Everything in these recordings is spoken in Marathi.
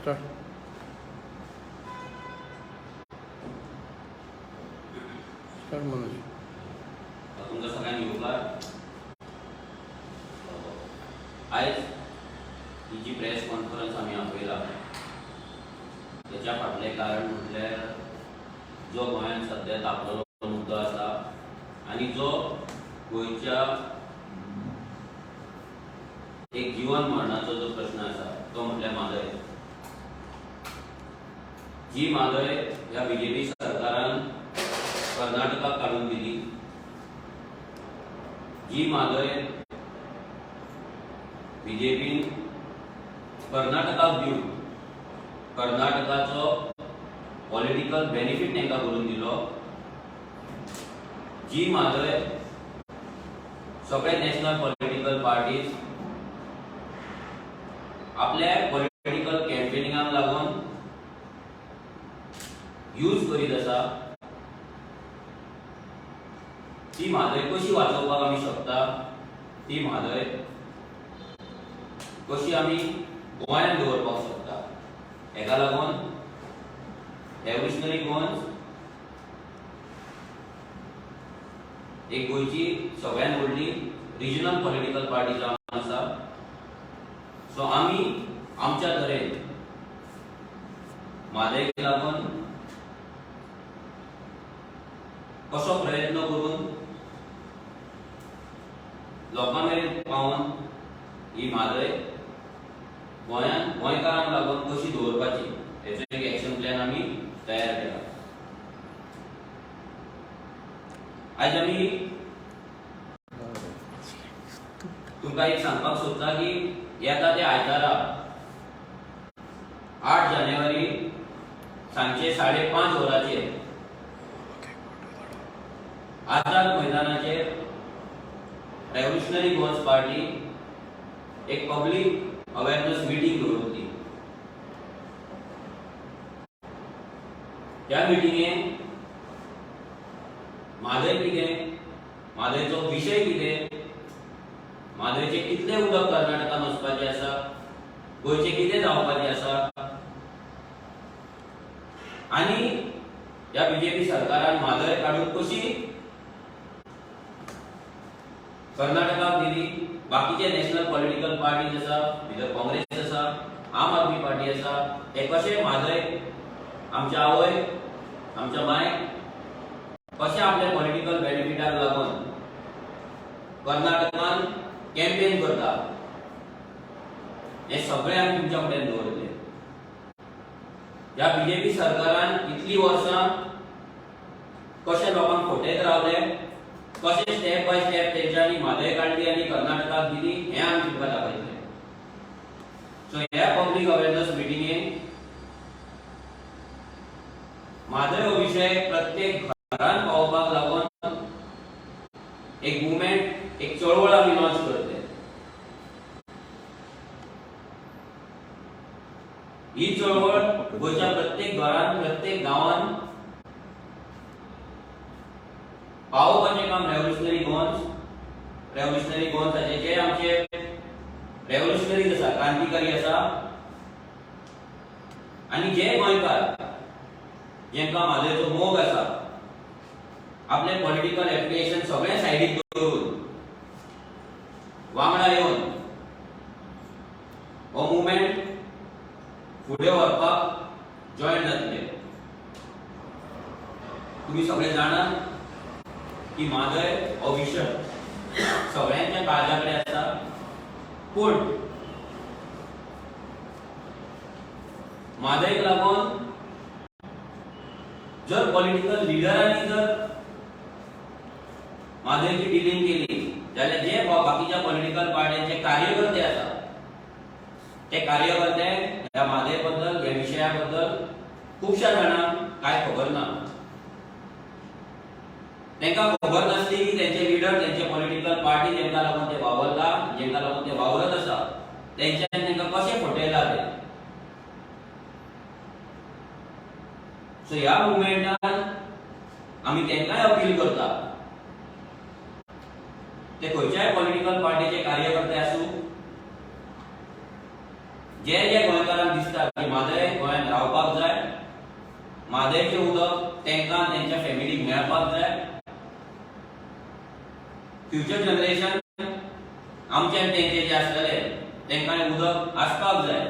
स्टार्ट. स्टार्ट मनोज. तुमकां सगळ्यांक येवकार. आयज ही जी प्रेस कॉन्फरन्स आमी आपयला त्याच्या फाटलें कारण म्हटल्यार जो गोंयांत सध्या तापलेलो मुद्दो आसा आनी जो गोंयच्या एक जीवन मरणाचो जो प्रश्न आसा तो म्हटल्यार म्हादय. जी म्हादय ह्या बीजेपी सरकारान कर्नाटकाक काडून दिली, जी म्हादय बीजेपीन कर्नाटकाक दिवन कर्नाटकाचो पॉलिटिकल बेनिफीट तांकां करून दिलो, जी म्हादय सगळे नॅशनल पॉलिटिकल पार्टीज आपल्या पॉलिटिकल कॅम्पेनिंगाक लागून यूज करीत आसा, ती म्हादय कशी वाचोवपाक आमी शकता, ती म्हादय कशी आमी गोंयांत दवरपाक शकता. हेका लागून रेव्होल्युशनरी गोवन्स एक गोंयची सगळ्यांत व्हडली रिजनल पॉलिटिकल पार्टी जावन आसा. सो आमी आमच्या तरेन म्हादयक लागून कसो प्रयत्न करून लोकां मेरेन पावोवन ही म्हादय गोंयांत गोंयकारांक लागून कशी दवरपाची हेचो एक एक्शन प्लॅन आमी तयार केला. आयज आमी तुमकां एक सांगपाक सोदता की येता त्या आयतारा 8 जानेवारी सांजचे 5:30 वरांचेर आझाद मैदानाचेर रेव्होल्युशनरी गोवन्स पार्टी एक पब्लीक अवेरनेस मिटींग दवरतली. त्या मिटींगेक म्हादय कितें, म्हादयचो विशय कितें, म्हादयचें कितलें उदक कर्नाटकान वचपाचें आसा, गोंयचें कितें जावपाचें आसा आनी ह्या बीजेपी सरकारान म्हादय काडून कशी कर्नाटकाक दिली, बाकीचे नॅशनल पॉलिटिकल पार्टीज आसा, भितर काँग्रेस आसा, आम आदमी पार्टी आसा, हे कशे म्हादय आमच्या आवय आमच्या माय कशे आपल्या पॉलिटिकल बेनिफिटाक लागून कर्नाटकान कॅम्पेन करता हे सगळे आमी तुमच्या कडेन दवरले. ह्या बीजेपी सरकारान इतली वर्सां कशे लोकांक फटयत रावले, कशे स्टेप बाय स्टेप तेंच्यांनी म्हादय काडली आनी कर्नाटकाक दिली हें आमी तुमकां दाखयतले. सो ह्या पब्लीक अवेरनेस मिटिंगेक म्हादय हो विशय प्रत्येक घरांत पावोवपाक लागून एक मुवमेंट, एक चळवळ आमी लॉन्च करतले. ही चळवळ गोंयच्या प्रत्येक घरांत, प्रत्येक गांवांत पावोवपाचें काम रेव्होल्युशनरी गोवन्साचे जे आमचे रेव्होल्युशनरीज आसा, क्रांतिकारी आसा आनी जे गोंयकार जेंकां म्हादयचो मोग आसा, आपले पॉलिटिकल एफिलिएशन सगळे सायडीक दवरून वांगडा येवन हो मुवमेंट फुडें व्हरपाक जॉयन जातले. तुमी सगळे जाणात की म्हादय हो विशय सगळ्यांच्या काळजा कडेन आसा, पूण म्हादयक लागून जर पॉलिटिकल लिडरांनी जर म्हादयची डिलींग केली जाल्यार जे बाकीच्या पॉलिटिकल पार्ट्यांचे कार्यकर्ते आसा ते कार्यकर्ते ह्या म्हादय बद्दल, ह्या विशया बद्दल खुबश्या जाणांक कांय खबर ना. तांकां खबर नासली की तेंचे लिडर, तेंचे पॉलिटिकल पार्टी जेंका लागून ते वावरता, जेंका लागून ते वावरत आसा, तेंच्यांनी तांकां कशें फटयला ते. सो ह्या मुवमेंटान आमी तांकांय अपील करता, ते खंयच्याय पॉलिटिकल पार्टीचे कार्यकर्ते आसूं, जे गोंयकारांक दिसता की म्हादय गोंयांत रावपाक जाय, म्हादयचें उदक तांकां त्यांच्या फॅमिलीक मेळपाक जाय, फ्युचर जनरेशन आमचे तेंचे जे आसतले तांकां हें उदक आसपाक जाय.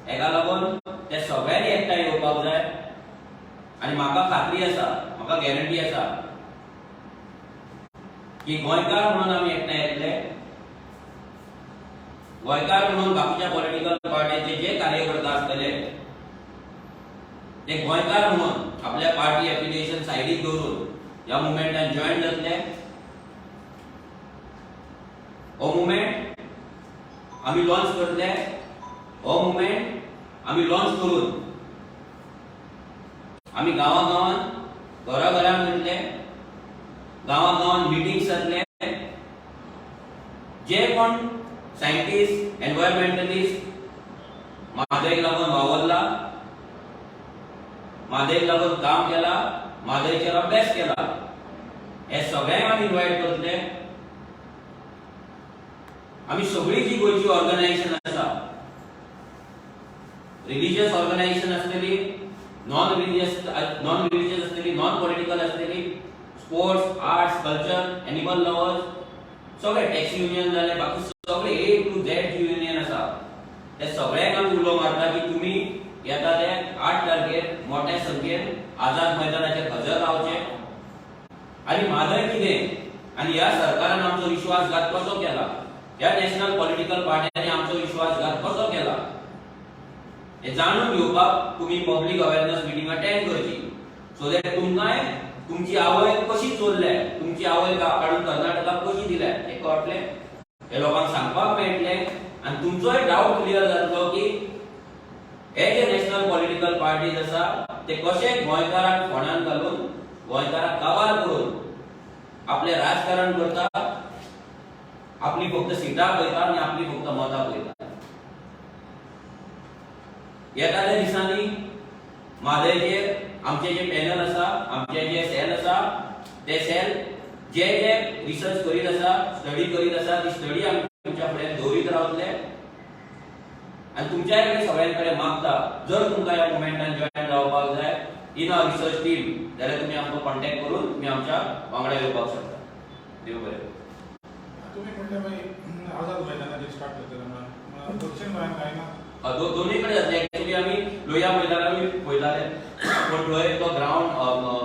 हेका लागून ते सगळ्यांनी एकठांय येवपाक जाय. आनी म्हाका खात्री आसा, म्हाका गॅरंटी आसा की गोंयकार म्हणून आमी एकठांय येतले. गोंयकार म्हणून बाकीच्या पॉलिटिकल पार्टीचे जे कार्यकर्ता आसतले ते गोंयकार म्हणून आपल्या पार्टी एफिलिएशन सायडीक दवरून ह्या मुवमेंटान जॉईन जातले. हो मुवमेंट आमी लॉन्च करतले. हो मुवमेंट आमी लॉन्च करून आमी गांवांत घराघरांत वयतले, गांवांत मिटिंग्स जातले. जे कोण सायंटिस्ट, एन्व्हायरमेंटलिस्ट म्हादयक लागून वावरला, म्हादयक लागून काम केला, म्हादयचेर अभ्यास केला, हे सगळ्यांक आमी इन्वायट करतले. आमी सगळी जी गोंयची ऑर्गनायझेशन आसा, रिलीजियस ऑर्गनायझेशन आसतली, नॉन रिलीजियस आसतली, नॉन पॉलिटिकल आसतली, sports, arts, culture, animal lovers, सगळे टॅक्सी युनियन जाले, बाकी सगळे A to Z जी युनियन आसा ते सगळ्यांक आमी उलो मारता की तुमी येता ते 8 तारखेर मोठ्या संख्येन आझाद मैदानाचेर हजर रावचे. आनी म्हादय कितें आनी ह्या सरकारान आमचो विश्वासघात कसो केला, ह्या नॅशनल पॉलिटिकल पार्ट्यांनी आमचो विश्वासघात कसो केला हे जाणून घेवपाक तुमी पब्लीक अवेअरनेस मिटींग अटेंड करची. सो दॅट तुमकांय तुमची आवय कशी चोरल्या, तुमची आवय काडून कर्नाटकाक कशी दिल्या हे कळटले, हे लोकांक सांगपाक मेळटले. आनी तुमचोय डाऊट क्लियर जातलो की हे जे नॅशनल पॉलिटिकल पार्टीज आसा ते कशे गोंयकारांक फोंडान घालून गोंयकारांक काबार करून आपले राजकारण करता, आपली फक्त सिटां पळयता आनी आपली फक्त मतां पळयता. येताल्या दिसांनी म्हादयचेर आमचे जे पॅनल आसा, आमचे जे सेल आसा, ते सेल जे रिसर्च करीत आसा, स्टडी करीत आसा, ती स्टडी आमी तुमच्या फुडें दवरीत रावतले. आनी तुमच्या कडेन सगळ्यां कडेन मागता, जर तुमकां ह्या मुवमेंटान जॉईन रावपाक जाय इन अ रिसर्च टीम, जाल्यार तुमी आमकां कॉन्टॅक्ट करून तुमी आमच्या वांगडा येवपाक शकता. देव बरें. तुम्ही म्हणले भाई आझाद मैदानाचेर स्टार्ट करतले दक्षिण गोंयांत काय ना दोन्ही कडे जातले. एक्चुअली आमी लोहिया मैदानार पळयताले, पण थंय तो ग्राउंड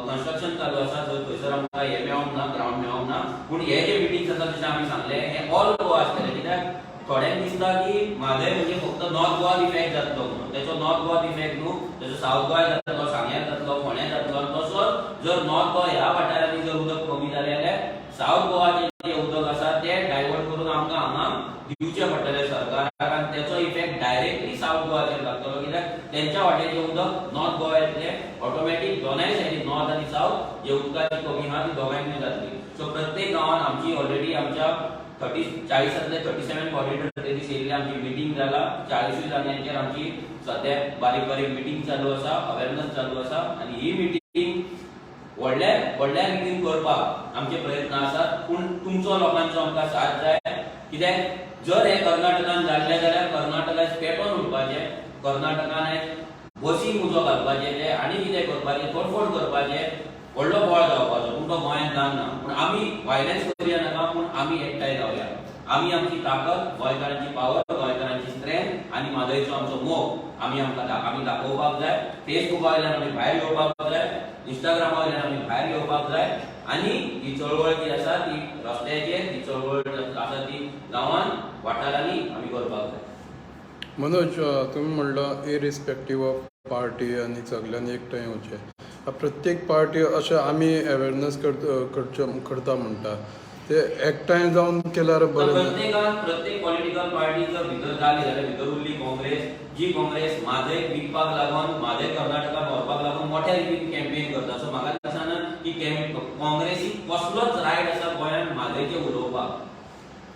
कन्स्ट्रक्शन चालू आसा, थंयसर आमकां हे मेळोंक ना, ग्राउंड मेळोंक ना. पूण हे जे मिटिंग्स आसा जशें आमी सांगले हे ऑल गोवा आसतले. कित्याक थोड्यांक दिसता की म्हादय म्हणजे फक्त नॉर्थ गोवा इफेक्ट जातलो म्हणून. तेचो नॉर्थ गोवा इफेक्ट न्हू, तेचो सावथ गोवा जातलो, सांग्यार जातलो, फोंड्या जातलो. तसोच जर नॉर्थ गोवा ह्या वाठारांनी जर उदक कमी जालें जाल्यार सावथ गोवाचें जे उदक आसा तें डायवर्ट करून आमकां हांगा दिवचें पडटलें सरकाराक. आनी तेचो इफेक्ट डायरेक्टली सावथ गोवाचेर लागतलो. कित्याक तेंच्या वाटेचें उदक नॉर्थ गोवा येतलें ऑटोमॅटीक. दोनाय सायडीन नॉर्थ आनी सावथ जे उदकाची कमी आहा ती दोगांयकूय जातली. सो प्रत्येक गांवांत आमची ऑलरेडी आमच्या 40-40 47 कॉर्डिनेटर येयल्ले आमची मिटींग जाला. 40 जाग्यांचेर आमची सध्या बारीक बारीक मिटींग चालू आसा, अवेअरनेस चालू आसा. आनी ही मिटींग व्हडल्या रितीन करपाक आमचे प्रयत्न आसात. पूण तुमचो लोकांचो आमकां साथ जाय. कित्याक जर हे कर्नाटकान जाल्ले जाल्यार कर्नाटकाचें पेटोवन उडपाचें, कर्नाटकान बसी उजो घालपाचें, आनी कितें करपाचें, तोडफोड करपाचें, व्हडलो बोळ जावपाचो. पूण तो गोंयांत जावना. पूण आमी वायलन्स करुया नाका, पूण आमी एकठांय जावया. आमी आमची ताकद, गोंयकारांची पावर, गोंयकारांची स्ट्रेंथ आनी म्हादयचो आमचो मोग आमी दाखोवपाक जाय. फेसबुका वयल्यान आमी भायर येवपाक जाय, इंस्टाग्रामा वयल्यान आमी भायर येवपाक जाय. आनी ही चळवळ जी आसा ती रस्त्याचेर, ही चळवळ आसा ती गांवांत वाठारांनी आमी करपाक जाय. मनोज, तुम्ही म्हणलं इरिस्पेक्टीव ऑफ पार्टी आनी सगळ्यांनी एकठांय येवचें. प्रत्येक पार्टी अशें आमी अवेअरनेस करता म्हणटा ते एकठांय जावन केल्यार बरें. प्रत्येक पॉलिटिकल पार्टी जर भितर जाली जाल्यार भितर उरली काँग्रेस. जी काँग्रेस म्हादय विकपाक लागून, म्हादय कर्नाटकाक व्हरपाक लागून मोठ्या रितीन कॅम्पेन करता. सो म्हाका दिसना की काँग्रेसीक कसलोच रायट आसा गोंयांत म्हादयचें उलोवपाक.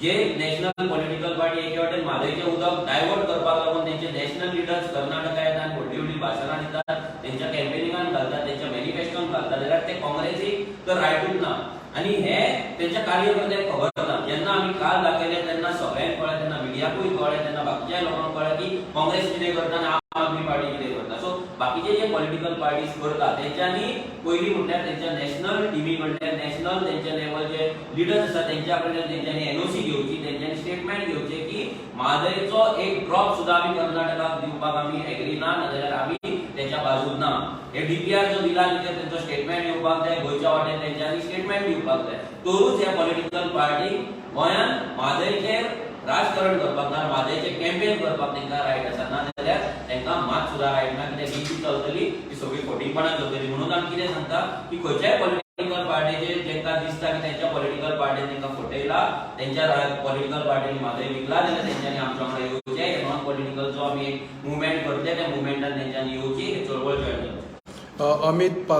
जे नॅशनल पॉलिटिकल पार्टी एके वाटेन म्हादयचें उदक डायवर्ट करपाक लागून तेंचे नॅशनल लिडर्स कर्नाटका येतात, व्हडली व्हडली भाशणां दितात, तेंच्या कॅम्पेनिंगान घालतात, तेंच्या मॅनिफेस्टोन घालतात, जाल्यार ते काँग्रेसीक तर रायटूच ना. आनी हे तेंच्या कार्यकर्त्यांक खबर ना. जेन्ना आमी काल दाखयले तेन्ना सगळ्यांक कळ्ळें, तेन्ना मिडियाकूय कळ्ळें तेन्ना बाकीच्या लोकांक कळ्ळें की काँग्रेस कितें करता आनी आम आदमी पार्टी कितें करता. सो बाकीचे जे पॉलिटिकल पार्टीज करता तेंच्यांनी पयलीं म्हटल्यार तेंच्या नॅशनल टीमी कडल्यान नॅशनल तेंच्या लेवलचे लिडर्स आसा तेंच्या कडल्यान तेंच्यांनी एनओसी घेवची, तेंच्यांनी स्टेटमेंट घेवचे की म्हादयचो एक ड्रॉप सुद्दां आमी कर्नाटकाक दिवपाक आमी एग्री ना, नाजाल्यार आमी तेंच्या बाजून ना. हे डीपीआर जो दिला तिचेर तेंचो स्टेटमेंट येवपाक जाय, गोंयच्या वाटेन तेंच्यांनी स्टेटमेंट दिवपाक जाय. तरूच ह्या पॉलिटिकल पार्टी गोंयान म्हादयचेर राजकारण करपाक ना, म्हादयचे कॅम्पेन करपाक तेंकां रायट आसा, ना जाल्यार तेंकां मात सुद्दां रायट ना. कित्याक ही जी चलतली ती सगळी खोटीपणां चलतली. म्हणून आमी कितें सांगता की खंयच्याय पॉलिटिकल पार्टीचे जेंकां दिसता की तेंच्या पॉलिटिकल पार्टीन तेंकां फटयला, तेंच्या पॉलिटिकल पार्टीनी म्हादय विकला, जाल्यार तेंच्यांनी आमच्या वांगडा येवचें. नॉन पॉलिटिकल जो आमी एक मुवमेंट करतले त्या मुवमेंटान तेंच्यांनी येवची, चळवळ जॉयन करची. अमित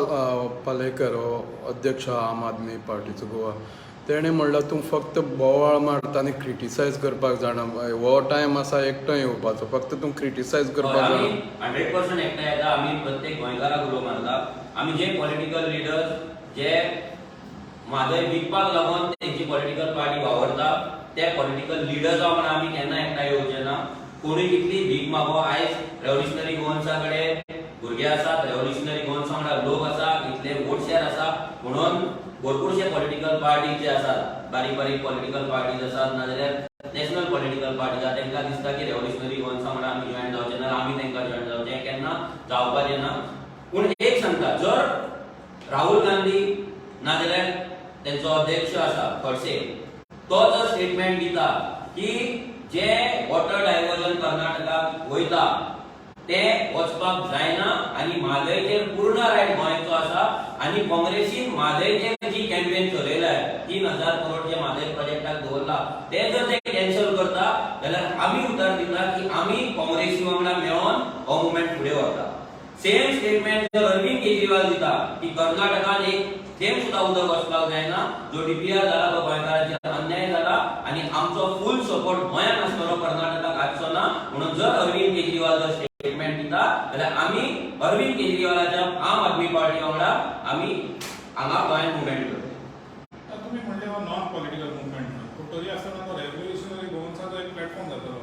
पालेकर हो अध्यक्ष आम आदमी पार्टीचो गोवा, तेणें म्हणलां तूं फक्त बोवाळ मारता आनी क्रिटिसायज करपाक जाणा. हो टायम आसा एकठांय येवपाचो, फक्त तूं क्रिटिसायज करपाक आमी जाणा. 100% एकठांय येता. आमी प्रत्येक गोंयकाराक उलो मारता. आमी जे पॉलिटिकल लिडर्स जे म्हादय विकपाक लागून तेंची पॉलिटिकल पार्टी वावरता ते पॉलिटिकल लिडर्सा वांगडा आमी केन्ना एकठांय येवचे ना. कोणी कितली भीक मागो, आयज रेव्होल्युशनरी गोवन्सा कडेन भुरगे आसात, रेव्होल्युशनरी गोवन्सा वांगडा लोक आसा, इतले वोट शेअर आसा, म्हणून भरपूरशे पॉलिटिकल पार्टी जे आसात, बारीक बारीक पॉलिटिकल पार्टीज आसात, नाजाल्यार नॅशनल पॉलिटिकल पार्टीज आसा, तेंकां दिसता की रेव्होल्युशनरी गोवन्सा वांगडा आमी जॉयन जावचे ना, आमी तेंकां जॉयन जावचें. हें केन्ना जावपाचें ना. पूण एक सांगता, जर राहुल गांधी नाजाल्यार तेंचो अध्यक्ष आसा खडसे, तो जर स्टेटमेंट दिता की जे वॉटर डायवर्जन कर्नाटकाक वयता ते वचपाक जायना आनी म्हादयचेर पूर्ण रायट गोंयचो आसा, आनी काँग्रेसीन म्हादयचेर जी कॅम्पेन चलयल्या 3000 करोड जे म्हादय प्रोजेक्टाक दवरला ते जर ते कॅन्सल करता जाल्यार आमी उतर दिता की आमी काँग्रेसी वांगडा मेळोन हो मुवमेंट फुडें व्हरता. सेम स्टेटमेंट जर अरविंद केजरीवाल दिता की कर्नाटकान एक थेंब सुद्दां उदक वचपाक जायना, जो डीपीआर जाला तो गोंयकारांचेर अन्याय जाला आनी आमचो फूल सपोर्ट गोंयान आसतलो, कर्नाटकाक आसचो ना. म्हणून जर अरविंद केजरीवाल जर स्टेटमेंट दिता जाल्यार आमी अरविंद केजरीवालाच्या आम आदमी पार्टी वांगडा आमी हांगा गोंयान मुवमेंट करतले. तुम्ही म्हणले हो नॉन पॉलिटिकल मुवमेंट, पूण तरी आसतना तो रेव्होल्युशनरी गोवन्साचो एक प्लॅटफॉर्म जातलो.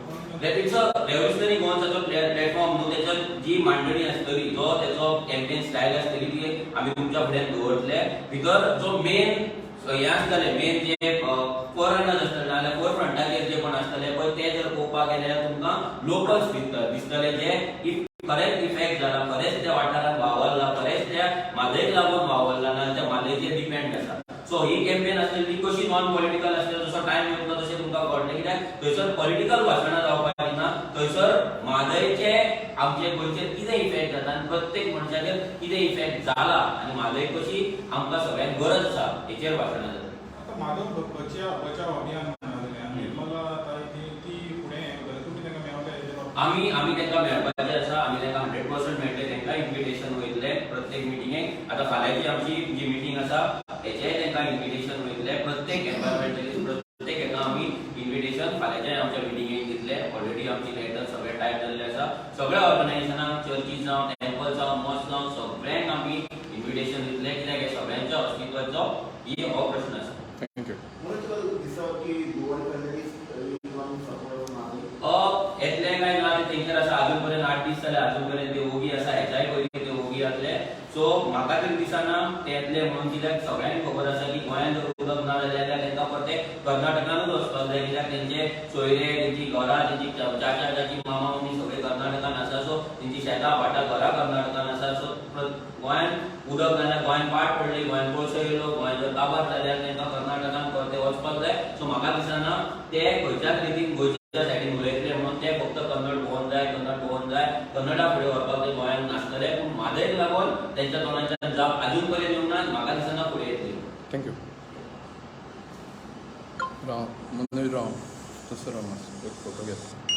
रेव्होल्युशनरी गोवन्साचो प्लॅटफॉर्म न्हू, तेचो जी मांडणी आसतली, जो तेचो कॅम्पेन स्टायल आसतली ती आमी तुमच्या फुड्यान दवरतले. भितर जो मेन हे आसतले, मेन जे फॉरनर्स आसतले नाजाल्यार फोर फ्रंटाचेर जे कोण आसतले पळय ते जर पळोवपाक गेले जाल्यार तुमकां लोकल्स दिसतले जे खरेंच इफेक्ट जाला, खरेंच त्या वाठारांत वावरला, खरेंच त्या म्हादयक लागून वावरला ना, त्या म्हादयचेर डिपेंड आसा. सो ही कॅम्पेन आसतली ती कशी नॉन पॉलिटिकल आसतली, जसो टायम येता तशें तुमकां कळटलें. कित्याक थंयसर पॉलिटिकल भाशणां जावपाची ना, थंयसर म्हादयचे आमचे गोंयचेर कितें इफेक्ट जाता आनी प्रत्येक मनशाचेर कितें इफेक्ट जाला आनी म्हादय कशी आमकां सगळ्यांक गरज आसा हेचेर भाशणां जाता. आता माधव बचाव अभियान निर्मला ती फुडें तुमी तांकां मेळटले आमी तेंकां मेळपाचें आसा. आमी तेंकां 100% मेळटलें. तेंकां इन्विटेशन वयतलें प्रत्येक मिटिंगेक. आतां फाल्यांची आमची जी मिटींग आसा हेचेय तेंकां इन्विटेशन वयतलें. प्रत्येक एन्वायरमेंटलिस्ट प्रत्येक हेका आमी इन्विटेशन फाल्यांच्या आमच्या मिटिंगेक दितले. ऑलरेडी आमची लेटर सगळे टायप जाल्ले आसा. सगळ्या ऑर्गनायझेशनाक, चर्चीज जावं, टेम्पल जावं, मॉस्क जावं, सगळ्यांक आमी इन्विटेशन दितले. कित्याक हे सगळ्यांच्या अस्तित्वाचो हो प्रश्न आसा. थँक्यू. येतले काय ना ते तेंचेर आसा. अजून पर्यंत 8 दीस जाले, अजून पर्यंत ते ओगी आसा. हेच्याय पयलीं ते ओगी जातले. सो म्हाका तरी दिसना ते येतले म्हणून. कित्याक सगळ्यांक खबर आसा की गोंयान जर उदक ना जाल्यार तेंकां परतें कर्नाटकानूच वचपाक जाय. कित्याक तेंचे सोयरे, तेंची घरां, तेंची चाचा चाची, मामा मम्मी सगळे कर्नाटकान आसा. सो तेंची शेतां भाटां घरां कर्नाटकान आसा. सो गोंयान उदक ना जाल्यार गोंयान पाट पडली, गोंयान कोळसो येयलो, गोंय जर काबार जाल्यार तेंकां कर्नाटकान परतें वचपाक जाय. सो म्हाका दिसना ते खंयच्याच रितीन गोंयच्या सायडीन उलयतले म्हणून. ते फक्त कन्नड गोवन जाय, कन्नड गोवन जाय, कन्नडा फुडें व्हरपाक ते गोंयान नासतले. पूण म्हादयक लागून तेंच्या तोंडाच्यान जाप अजून पर्यंत येवंक ना. म्हाका दिसना फुडें येतली. थँक्यू. राव मनोज राव तसो राव मातसो एक फोटो घेता.